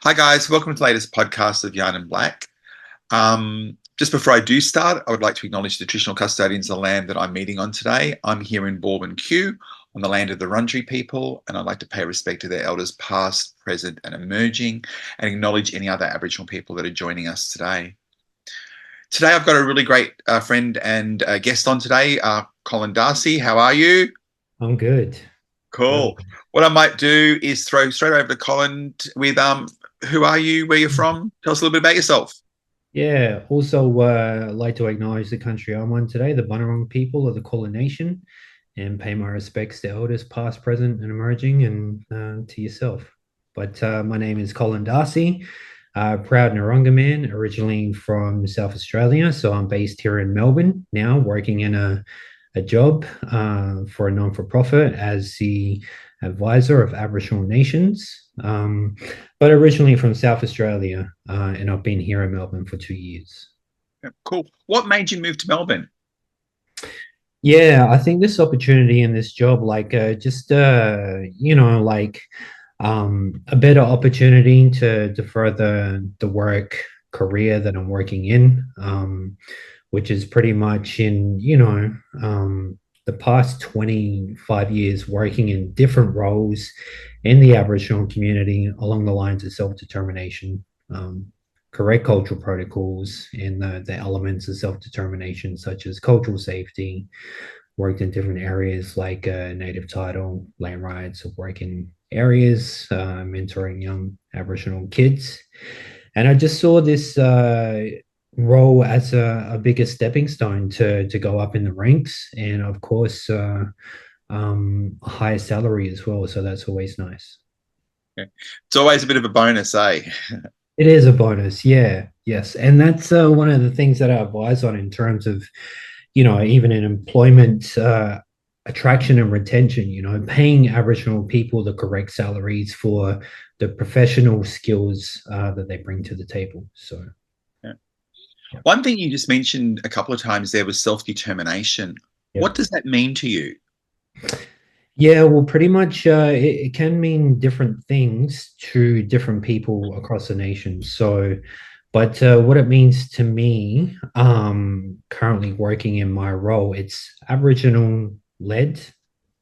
Hi guys, welcome to the latest podcast of Yarn and Black. Just before I do start, I would like to acknowledge the traditional custodians of the land that I'm meeting on today. I'm here in Bourbon Q on the land of the Wurundjeri people, and I'd like to pay respect to their elders past, present and emerging, and acknowledge any other Aboriginal people that are joining us today. Today I've got a really great friend and guest on today, Colin Darcy. How are you? I'm good. Cool. What I might do is throw straight over to Colin with who are you, where you're from? Tell us a little bit about yourself. Yeah. Also, I'd like to acknowledge the country I'm on today, the Bunurong people of the Kulin Nation, and pay my respects to elders past, present, and emerging, and to yourself. But my name is Colin Darcy, proud Narungga man, originally from South Australia. So I'm based here in Melbourne now, working in a job for a non-for-profit as the advisor of Aboriginal nations, but originally from South Australia, and I've been here in Melbourne for 2 years. Yeah, cool. What made you move to Melbourne? Yeah, I think this opportunity and this job, like just like a better opportunity to further the work career that I'm working in, which is pretty much in the past 25 years working in different roles in the Aboriginal community along the lines of self-determination, correct cultural protocols, and the elements of self-determination, such as cultural safety, worked in different areas like native title, land rights, working areas, mentoring young Aboriginal kids. And I just saw this role as a bigger stepping stone to go up in the ranks, and of course, a higher salary as well. So that's always nice. Yeah. It's always a bit of a bonus, eh? It is a bonus, yeah, yes, and that's one of the things that I advise on in terms of, even in employment attraction and retention. Paying Aboriginal people the correct salaries for the professional skills that they bring to the table. So, Yeah. yeah, One thing you just mentioned a couple of times there was self-determination. yeah. What does that mean to you? Yeah, well, pretty much it can mean different things to different people across the nation. So, but what it means to me, currently working in my role, it's Aboriginal led,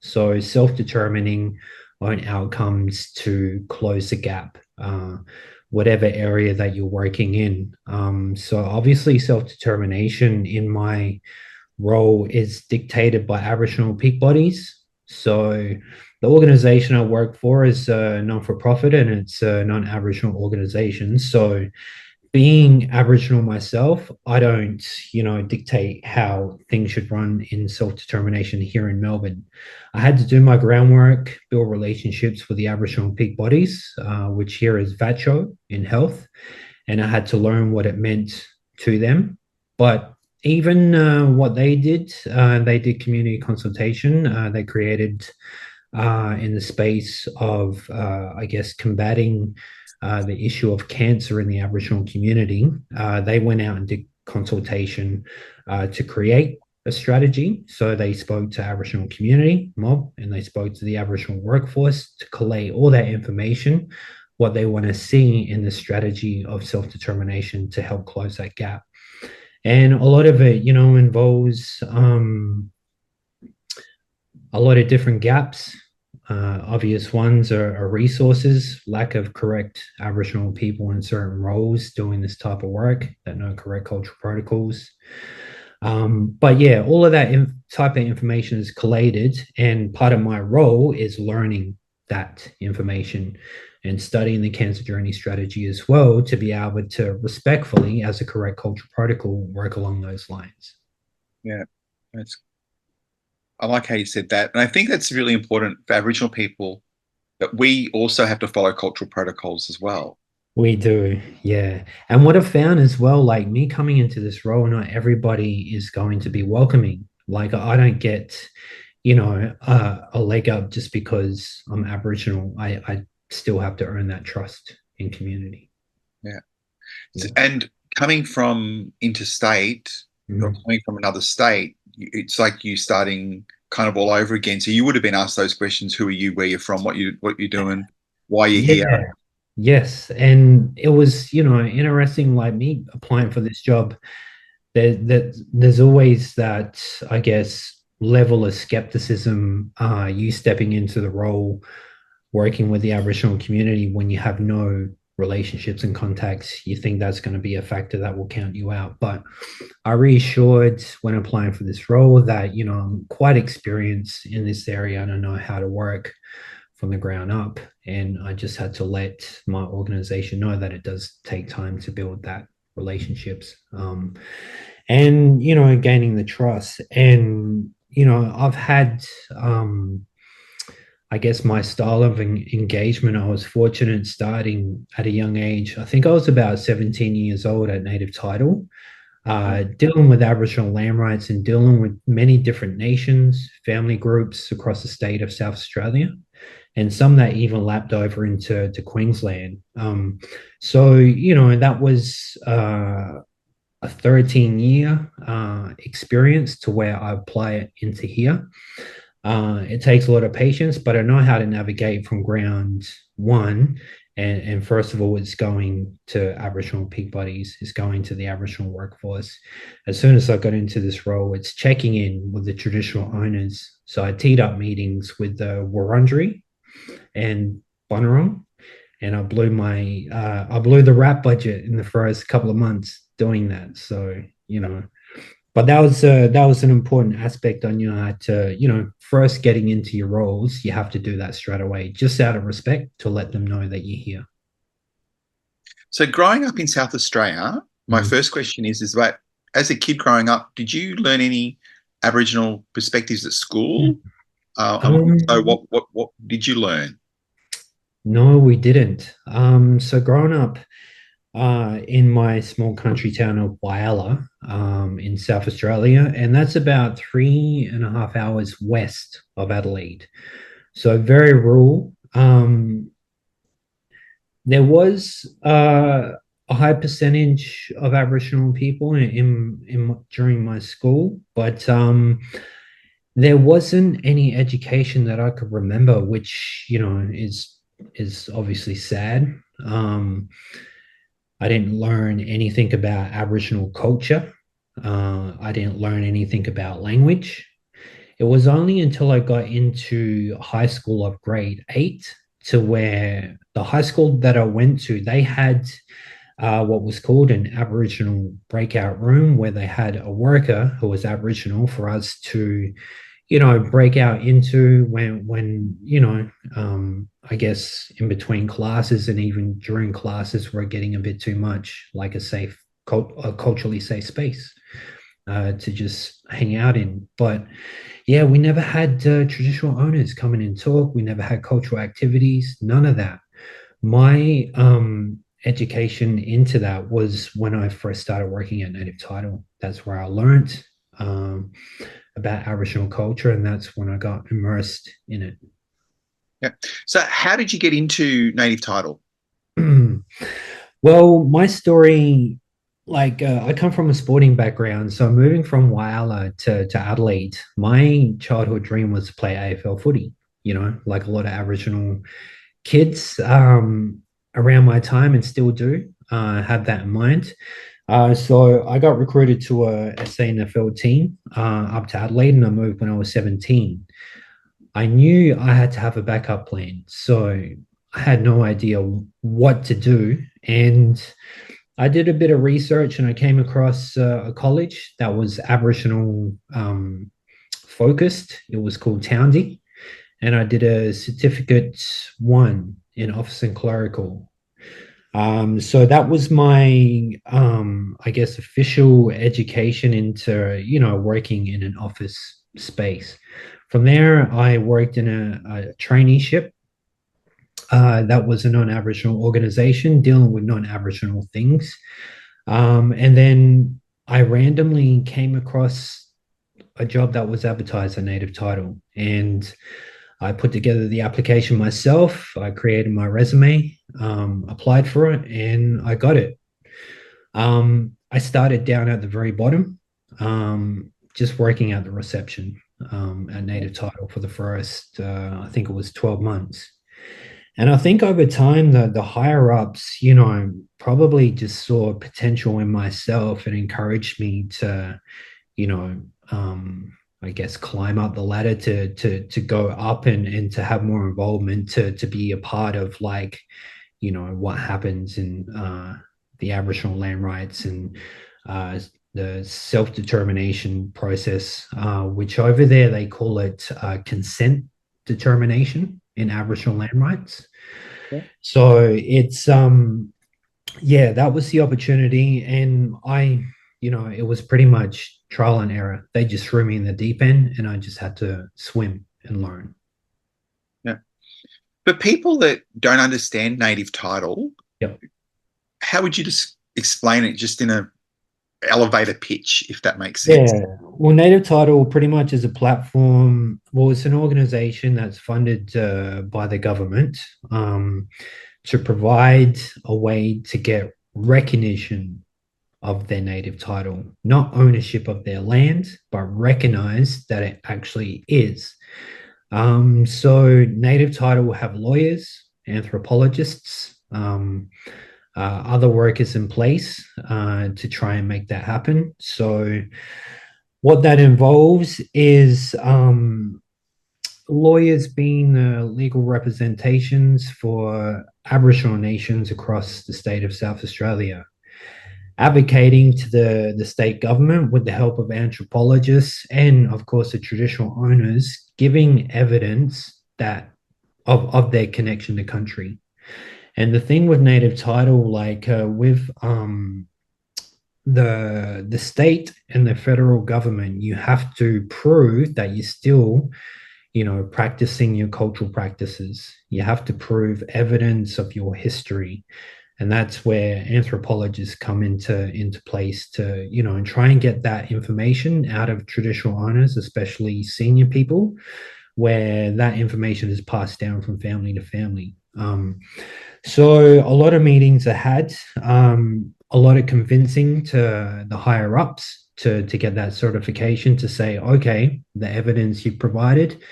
so self-determining own outcomes to close the gap, whatever area that you're working in. So obviously, self-determination in my role is dictated by Aboriginal peak bodies. So the organization I work for is a non-for-profit and it's a non-Aboriginal organization. So being Aboriginal myself, I don't, dictate how things should run in self-determination here in Melbourne. I had to do my groundwork, build relationships with the Aboriginal peak bodies, which here is VATCHO in health, and I had to learn what it meant to them. But even what they did community consultation. They created in the space of, I guess, combating the issue of cancer in the Aboriginal community. They went out and did consultation to create a strategy. So they spoke to Aboriginal community mob and they spoke to the Aboriginal workforce to collate all that information, what they want to see in the strategy of self-determination to help close that gap. And a lot of it, involves a lot of different gaps. Obvious ones are resources, lack of correct Aboriginal people in certain roles doing this type of work that know correct cultural protocols. But yeah, all of that type of information is collated, and part of my role is learning that information and studying the cancer journey strategy as well to be able to respectfully, as a correct cultural protocol, work along those lines. Yeah, that's, I like how you said that. And I think that's really important for Aboriginal people that we also have to follow cultural protocols as well. We do, yeah. And what I've found as well, like me coming into this role, not everybody is going to be welcoming. Like I don't get, a leg up just because I'm Aboriginal. I still have to earn that trust in community. Yeah. Yeah. And coming from interstate or Mhm. coming from another state, it's like you starting kind of all over again. So you would have been asked those questions: Who are you? Where you're from? What you're doing? Why you're here? Yeah. Yes, and it was, interesting, like me applying for this job. There's always that, I guess, level of skepticism, you stepping into the role, working with the Aboriginal community when you have no relationships and contacts. You think that's going to be a factor that will count you out. But I reassured when applying for this role that, I'm quite experienced in this area and I know how to work from the ground up. And I just had to let my organization know that it does take time to build that relationships. And, gaining the trust. And, I've had, I guess, my style of engagement. I was fortunate starting at a young age. I think I was about 17 years old at Native Title, dealing with Aboriginal land rights and dealing with many different nations, family groups across the state of South Australia, and some that even lapped over into Queensland. So, that was a 13-year experience to where I apply it into here. It takes a lot of patience, but I know how to navigate from ground one. And first of all, it's going to Aboriginal peak bodies, it's going to the Aboriginal workforce. As soon as I got into this role, it's checking in with the traditional owners. So I teed up meetings with the Wurundjeri and Bunurong, and I blew the rap budget in the first couple of months doing that. So, but that was an important aspect on you had to, first getting into your roles, you have to do that straight away, just out of respect to let them know that you're here. So growing up in South Australia, my Mm. first question is that as a kid growing up, did you learn any Aboriginal perspectives at school? So Um, what did you learn? no, we didn't. So growing up in my small country town of Whyalla, in South Australia, and that's about 3.5 hours west of Adelaide. So very rural. There was a high percentage of Aboriginal people during my school, but there wasn't any education that I could remember, which is obviously sad. Um, I didn't learn anything about Aboriginal culture. I didn't learn anything about language. It was only until I got into high school of grade 8 to where the high school that I went to, they had what was called an Aboriginal breakout room where they had a worker who was Aboriginal for us to, break out into when I guess in between classes and even during classes we're getting a bit too much, like a culturally safe space to just hang out in. But yeah, we never had traditional owners come in and talk. We never had cultural activities, none of that. My education into that was when I first started working at Native Title. That's where I learned about Aboriginal culture, and that's when I got immersed in it. Yeah. So how did you get into native title? Well, my story, like I come from a sporting background, so moving from Whyalla to Adelaide, my childhood dream was to play AFL footy. Like a lot of Aboriginal kids around my time, and still do have that in mind. So I got recruited to a SANFL team up to Adelaide, and I moved when I was 17. I knew I had to have a backup plan, so I had no idea what to do. And I did a bit of research and I came across a college that was Aboriginal focused. It was called Towndy. And I did a certificate one in office and clerical. So that was my, I guess, official education into, working in an office space. From there, I worked in a traineeship that was a non-Aboriginal organization dealing with non-Aboriginal things. And then I randomly came across a job that was advertised on Native Title, and I put together the application myself. I created my resume, applied for it, and I got it. I started down at the very bottom, just working at the reception at Native Title for the first, I think it was 12 months. And I think over time, the higher ups, probably just saw potential in myself and encouraged me to, you know, I guess climb up the ladder to go up and to have more involvement, to be a part of, like, what happens in the Aboriginal land rights and the self-determination process, which over there they call it consent determination in Aboriginal land rights. Yeah. So it's yeah, that was the opportunity, and it was pretty much trial and error. They just threw me in the deep end, and I just had to swim and learn. Yeah. For people that don't understand native title, Yep. how would you just explain it just in a elevator pitch, if that makes sense? Yeah. Well, Native Title pretty much is a platform. Well, it's an organization that's funded by the government to provide a way to get recognition of their native title, not ownership of their land, but recognize that it actually is. So native title will have lawyers, anthropologists, other workers in place to try and make that happen. So what that involves is lawyers being legal representations for Aboriginal nations across the state of South Australia, advocating to the state government with the help of anthropologists and, of course, the traditional owners, giving evidence that of their connection to country. And the thing with native title, like with the state and the federal government, you have to prove that you're still, practicing your cultural practices. You have to prove evidence of your history, and that's where anthropologists come into place to, and try and get that information out of traditional owners, especially senior people, where that information is passed down from family to family. So a lot of meetings are had, a lot of convincing to the higher ups to get that certification, to say, okay, the evidence you provided,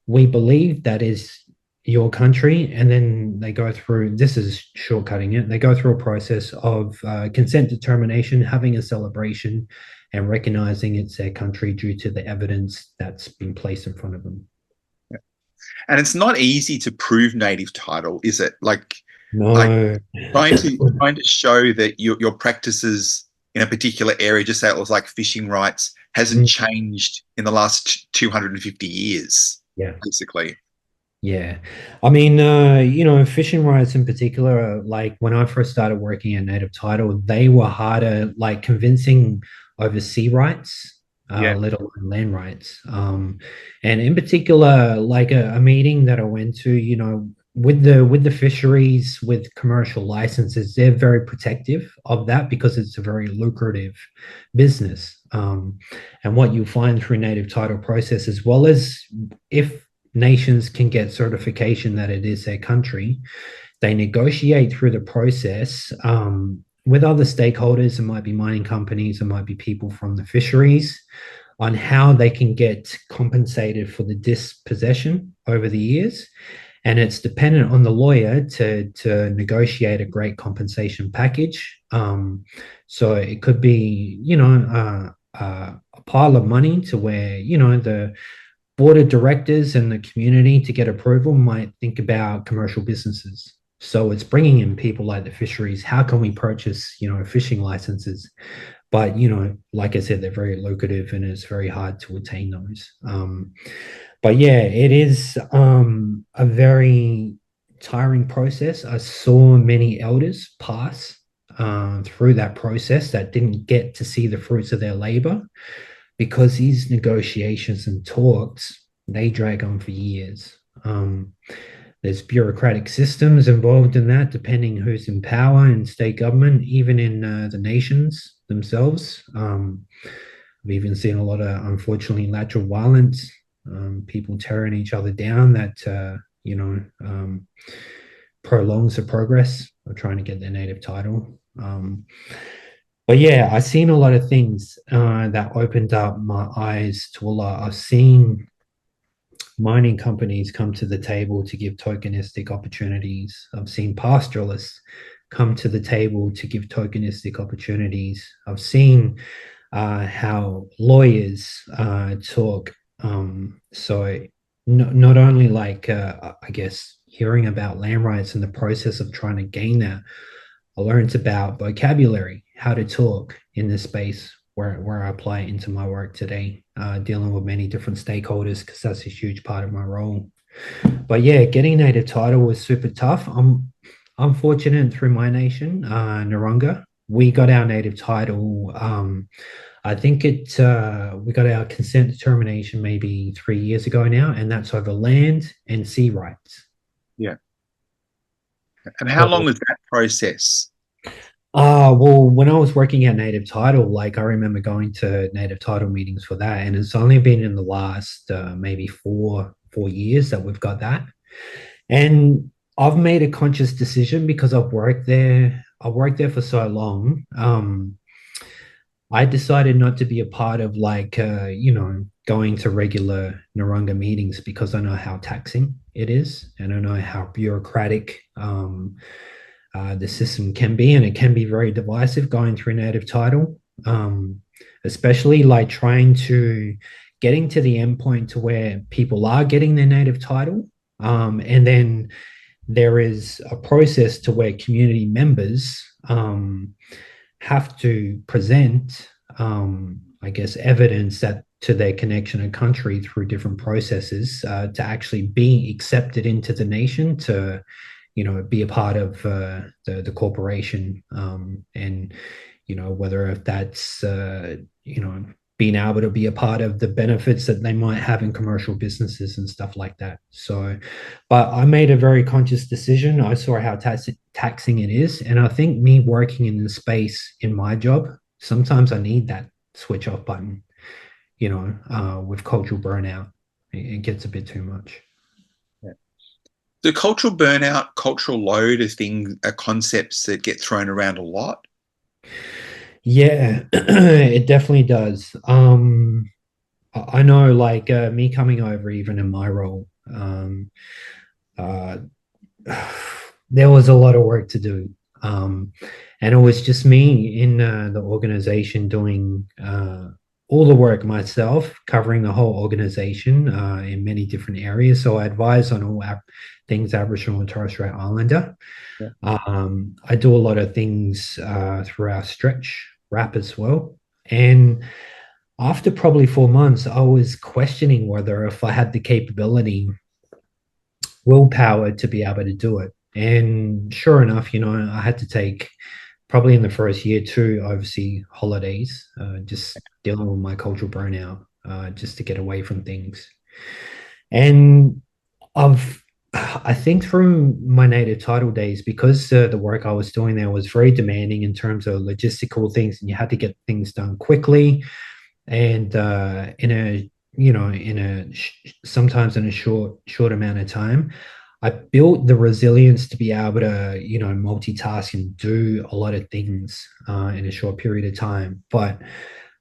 we believe that is your country. And then they go through, this is shortcutting it, they go through a process of consent determination, having a celebration, and recognizing it's their country due to the evidence that's been placed in front of them. Yeah. And it's not easy to prove native title, is it? Like No. trying to show that your practices in a particular area, just say it was like fishing rights, hasn't changed in the last 250 years, Yeah. basically. Yeah. I mean, fishing rights in particular, like when I first started working at Native Title, they were harder, like convincing over sea rights, Yeah. let alone land rights. And in particular, like a meeting that I went to, with the fisheries, with commercial licenses, they're very protective of that because it's a very lucrative business. And what you find through native title process, as well as if nations can get certification that it is their country, they negotiate through the process with other stakeholders. It might be mining companies, it might be people from the fisheries, on how they can get compensated for the dispossession over the years. And it's dependent on the lawyer to negotiate a great compensation package. So it could be, a pile of money to where, the board of directors and the community, to get approval, might think about commercial businesses. So it's bringing in people like the fisheries. How can we purchase, fishing licenses? But, like I said, they're very lucrative and it's very hard to attain those. But yeah, it is a very tiring process. I saw many elders pass through that process that didn't get to see the fruits of their labor, because these negotiations and talks, they drag on for years. There's bureaucratic systems involved in that, depending who's in power in state government, even in the nations themselves. I've even seen a lot of, unfortunately, lateral violence, people tearing each other down, that, prolongs the progress of trying to get their native title. But yeah, I've seen a lot of things that opened up my eyes to a lot. I've seen mining companies come to the table to give tokenistic opportunities. I've seen pastoralists come to the table to give tokenistic opportunities. I've seen how lawyers talk. So not only like I guess hearing about land rights and the process of trying to gain that, I learned about vocabulary, how to talk in this space where I apply it into my work today, dealing with many different stakeholders because that's a huge part of my role. But yeah, getting native title was super tough. I'm fortunate through my nation, Narungga. We got our native title. I think we got our consent determination maybe 3 years ago now, and that's over land and sea rights. Yeah. And how long So was that process? well, when I was working at Native Title, like I remember going to Native Title meetings for that, and it's only been in the last maybe four years that we've got that. And I've made a conscious decision because I've worked there. I've worked there for so long. I decided not to be a part of like going to regular Narungga meetings because I know how taxing it is, and I know how bureaucratic the system can be, and it can be very divisive going through native title, especially like trying to getting to the end point to where people are getting their native title, and then there is a process to where community members have to present, I guess, evidence that to their connection and country through different processes to actually be accepted into the nation to be a part of the corporation, and whether if that's being able to be a part of the benefits that they might have in commercial businesses and stuff like that. So, but I made a very conscious decision. I saw how taxing it is, and I think me working in the space in my job, sometimes I need that switch off button. With cultural burnout, it gets a bit too much. The cultural burnout, cultural load are concepts that get thrown around a lot. Yeah, it definitely does. I know, like me coming over, even in my role, uh, there was a lot of work to do, and it was just me in the organization doing all the work myself, covering the whole organization in many different areas. So I advise on all things Aboriginal and Torres Strait Islander. Yeah. I do a lot of things through our stretch wrap as well. And after probably 4 months, I was questioning whether if I had the capability, willpower to be able to do it. And sure enough, I had to take probably in the first year 2 overseas holidays, just dealing with my cultural burnout, just to get away from things. And I think through my native title days, because the work I was doing there was very demanding in terms of logistical things, and you had to get things done quickly and sometimes in a short amount of time. I built the resilience to be able to multitask and do a lot of things in a short period of time. But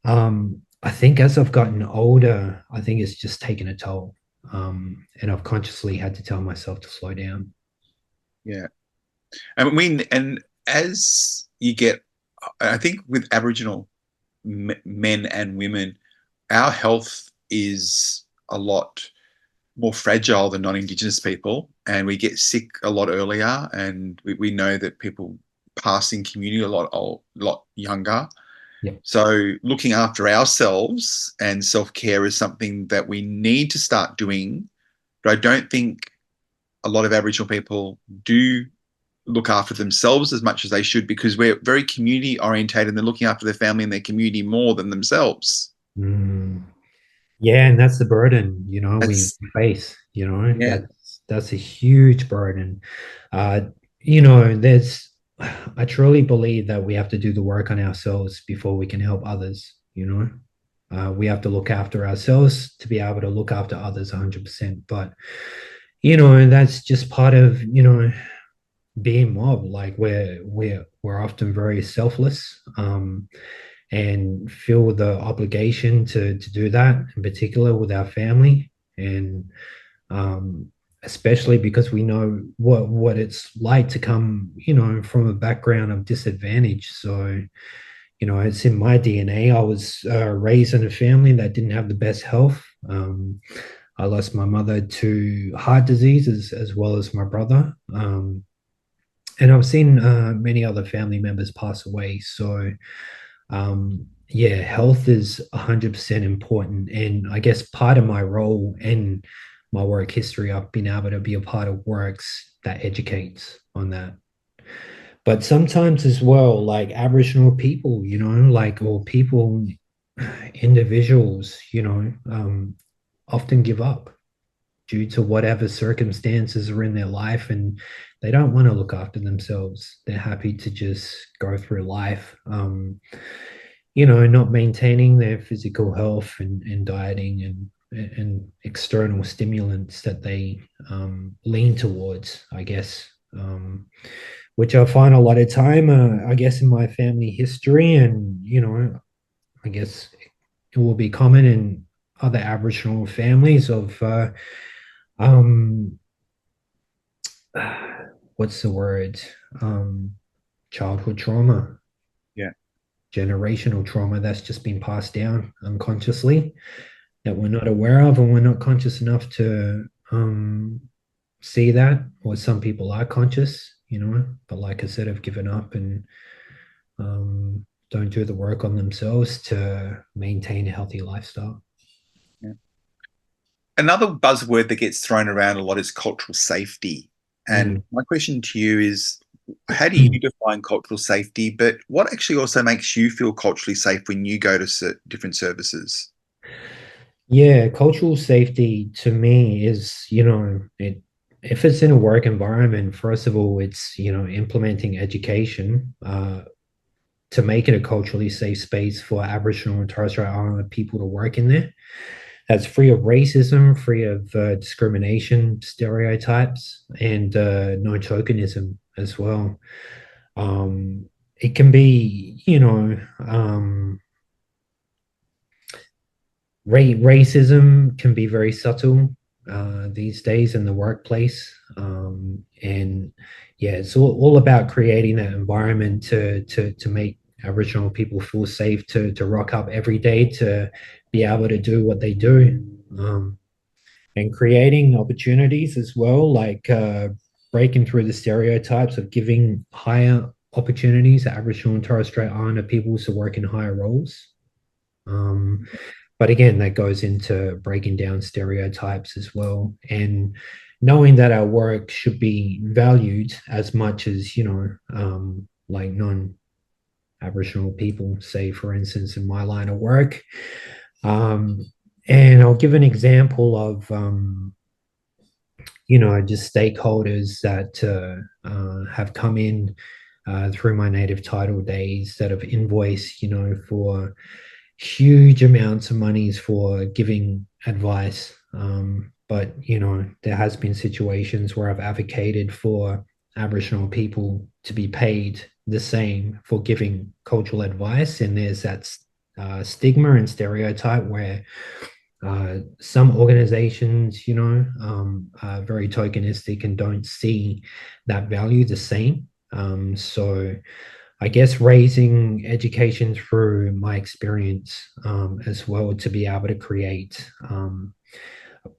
I think as I've gotten older, I think it's just taken a toll. And I've consciously had to tell myself to slow down. Yeah. And as you get, I think with Aboriginal men and women, our health is a lot more fragile than non-Indigenous people, and we get sick a lot earlier, and we know that people pass in community a lot younger. Yep. So looking after ourselves and self-care is something that we need to start doing, but I don't think a lot of Aboriginal people do look after themselves as much as they should, because we're very community orientated and they're looking after their family and their community more than themselves. Mm. Yeah, and that's the burden, we That's face, yeah, that's a huge burden. There's I truly believe that we have to do the work on ourselves before we can help others, we have to look after ourselves to be able to look after others 100%. But, that's just part of, being mob. Like we're often very selfless, and feel the obligation to do that, in particular with our family. And um, especially because we know what it's like to come, from a background of disadvantage. So, it's in my DNA. I was raised in a family that didn't have the best health. I lost my mother to heart disease as well as my brother. And I've seen many other family members pass away. So, yeah, health is 100% important. And I guess part of my role and my work history, I've been able to be a part of works that educates on that. But sometimes as well, like Aboriginal people, or people, individuals, often give up due to whatever circumstances are in their life, and they don't want to look after themselves. They're happy to just go through life, not maintaining their physical health and dieting and external stimulants that they lean towards, I guess. Which I find a lot of time, I guess, in my family history, and I guess it will be common in other Aboriginal families of um, what's the word? Um, Childhood trauma, Yeah. generational trauma that's just been passed down unconsciously that we're not aware of, and we're not conscious enough to see that. Or some people are conscious, but like I said, have given up and don't do the work on themselves to maintain a healthy lifestyle. Yeah. Another buzzword that gets thrown around a lot is cultural safety. And Mm. my question to you is, how do you define cultural safety? But what actually also makes you feel culturally safe when you go to different services? Yeah, cultural safety to me is, if it's in a work environment, first of all, it's, implementing education to make it a culturally safe space for Aboriginal and Torres Strait Islander people to work in there. That's free of racism, free of discrimination, stereotypes, and no tokenism as well. It can be, racism can be very subtle these days in the workplace. And yeah, it's all about creating that environment to make Aboriginal people feel safe to rock up every day to be able to do what they do. And creating opportunities as well, like breaking through the stereotypes of giving higher opportunities to Aboriginal and Torres Strait Islander people to work in higher roles. Um, but again, that goes into breaking down stereotypes as well, and knowing that our work should be valued as much as, like non-Aboriginal people, say, for instance, in my line of work. Um, and I'll give an example of, just stakeholders that have come in through my native title days that have invoiced, for huge amounts of monies for giving advice. But, there has been situations where I've advocated for Aboriginal people to be paid the same for giving cultural advice. And there's that stigma and stereotype where some organizations, are very tokenistic and don't see that value the same. So I guess raising education through my experience as well to be able to create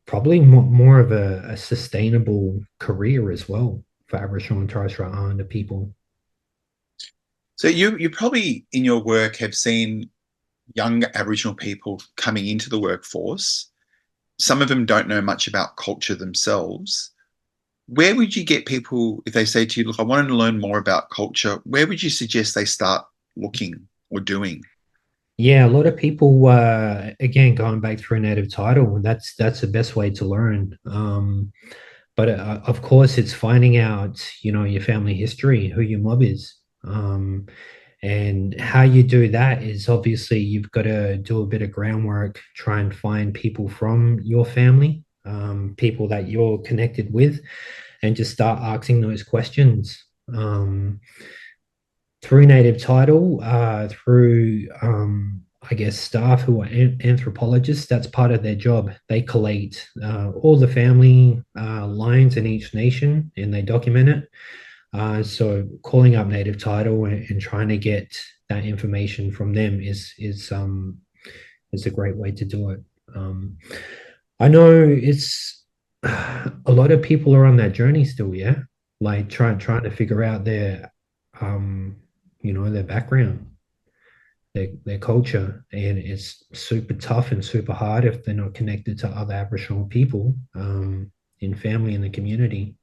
probably more of a sustainable career as well for Aboriginal and Torres Strait Islander people. So you probably in your work have seen young Aboriginal people coming into the workforce. Some of them don't know much about culture themselves. Where would you get people if they say to you, look, I want to learn more about culture? Where would you suggest they start looking or doing? Yeah, a lot of people, again, going back through native title, that's the best way to learn. But of course, it's finding out, your family history, who your mob is. And how you do that is obviously you've got to do a bit of groundwork, try and find people from your family, people that you're connected with, and just start asking those questions. Through native title, through I guess, staff who are anthropologists. That's part of their job. They collate all the family lines in each nation and they document it. So calling up native title and trying to get that information from them is a great way to do it. I know it's a lot of people are on that journey still, yeah, like trying to figure out their um their background, their culture, and it's super tough and super hard if they're not connected to other Aboriginal people in family in the community.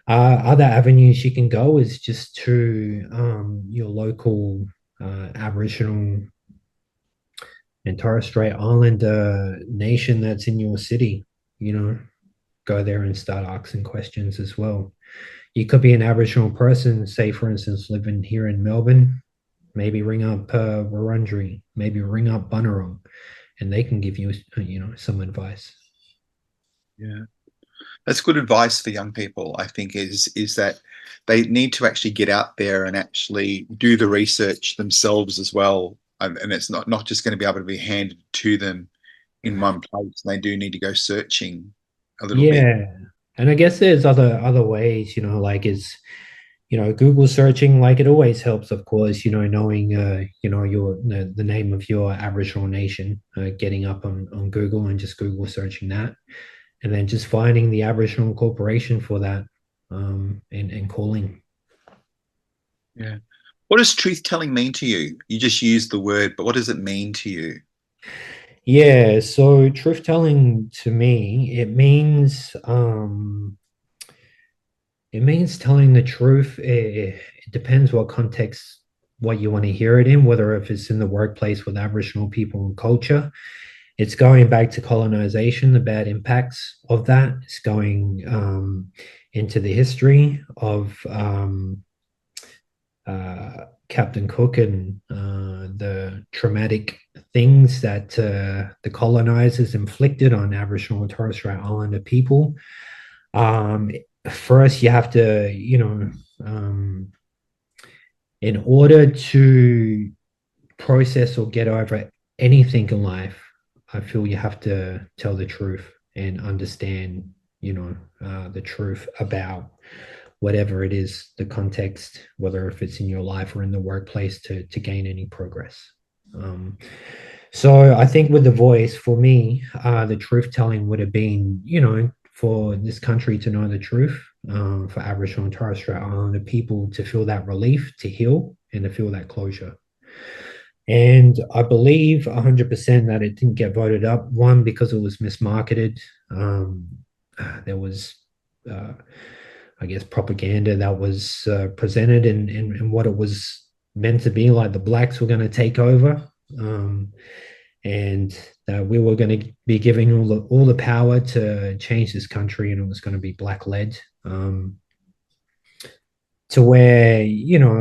Other avenues you can go is just to your local Aboriginal and Torres Strait Islander nation that's in your city. You know, go there and start asking questions as well. You could be an Aboriginal person, say, for instance, living here in Melbourne. Maybe ring up Wurundjeri, maybe ring up Bunurong, and they can give you, some advice. Yeah. That's good advice for young people, I think, is that they need to actually get out there and actually do the research themselves as well. And it's not just going to be able to be handed to them in one place. They do need to go searching a little bit. Yeah, and I guess there's other ways, like is Google searching, like it always helps, of course, knowing your the name of your Aboriginal nation, getting up on Google and just Google searching that, and then just finding the Aboriginal corporation for that, and calling. Yeah. What does truth telling mean to you? You just used the word, but what does it mean to you? Yeah, so truth telling to me, it means telling the truth. It depends what context, what you want to hear it in, whether if it's in the workplace with Aboriginal people and culture. It's going back to colonization, the bad impacts of that. It's going into the history of Captain Cook and the traumatic things that the colonizers inflicted on Aboriginal and Torres Strait Islander people. Um, First, you have to, in order to process or get over anything in life, I feel you have to tell the truth and understand, the truth about whatever it is, the context, whether if it's in your life or in the workplace to gain any progress. Um, so I think with the voice, for me, the truth telling would have been, for this country to know the truth, for Aboriginal and Torres Strait Islander people to feel that relief, to heal, and to feel that closure. And I believe 100% that it didn't get voted up. One, because it was mismarketed. There was, uh, I guess, propaganda that was presented and what it was meant to be, like the blacks were going to take over. And we were going to be giving all the power to change this country, and it was going to be black led. To where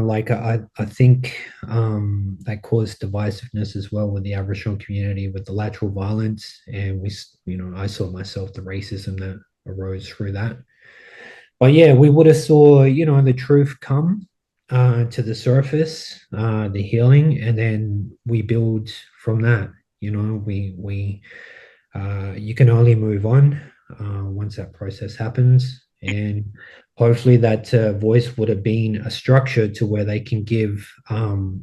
like I think that caused divisiveness as well with the Aboriginal community with the lateral violence, and I saw myself the racism that arose through that. But yeah, we would have saw the truth come to the surface, the healing, and then we build from that. We you can only move on once that process happens, and hopefully that voice would have been a structure to where they can give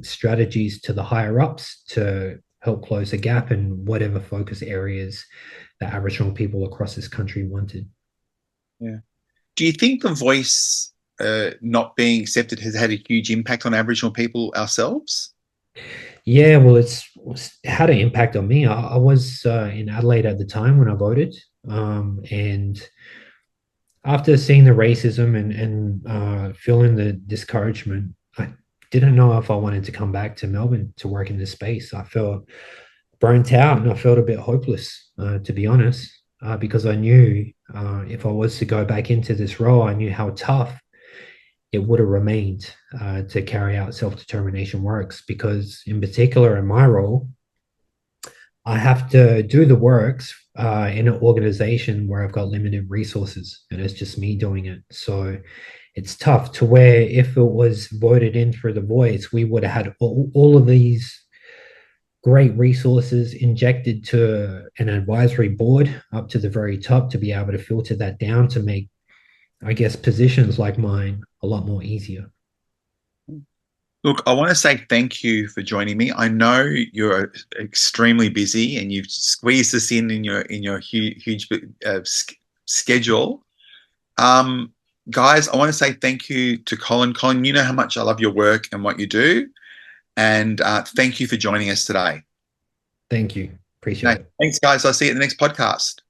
strategies to the higher ups to help close the gap in whatever focus areas that Aboriginal people across this country wanted. Yeah. Do you think the voice not being accepted has had a huge impact on Aboriginal people ourselves? Yeah, well, it's had an impact on me. I was in Adelaide at the time when I voted, and after seeing the racism and feeling the discouragement, I didn't know if I wanted to come back to Melbourne to work in this space. I felt burnt out and I felt a bit hopeless, to be honest, because I knew if I was to go back into this role, I knew how tough it would have remained to carry out self-determination works. Because, in particular, in my role, I have to do the works in an organization where I've got limited resources and it's just me doing it. So it's tough to where if it was voted in through the voice, we would have had all of these great resources injected to an advisory board up to the very top to be able to filter that down to make, I guess, positions like mine a lot more easier. Look, I want to say thank you for joining me. I know you're extremely busy and you've squeezed us in your huge schedule. Um, Guys, I want to say thank you to Colin. Colin, you know how much I love your work and what you do, and thank you for joining us today. Thank you. No, Appreciate it. thanks, guys. I'll see you at the next podcast.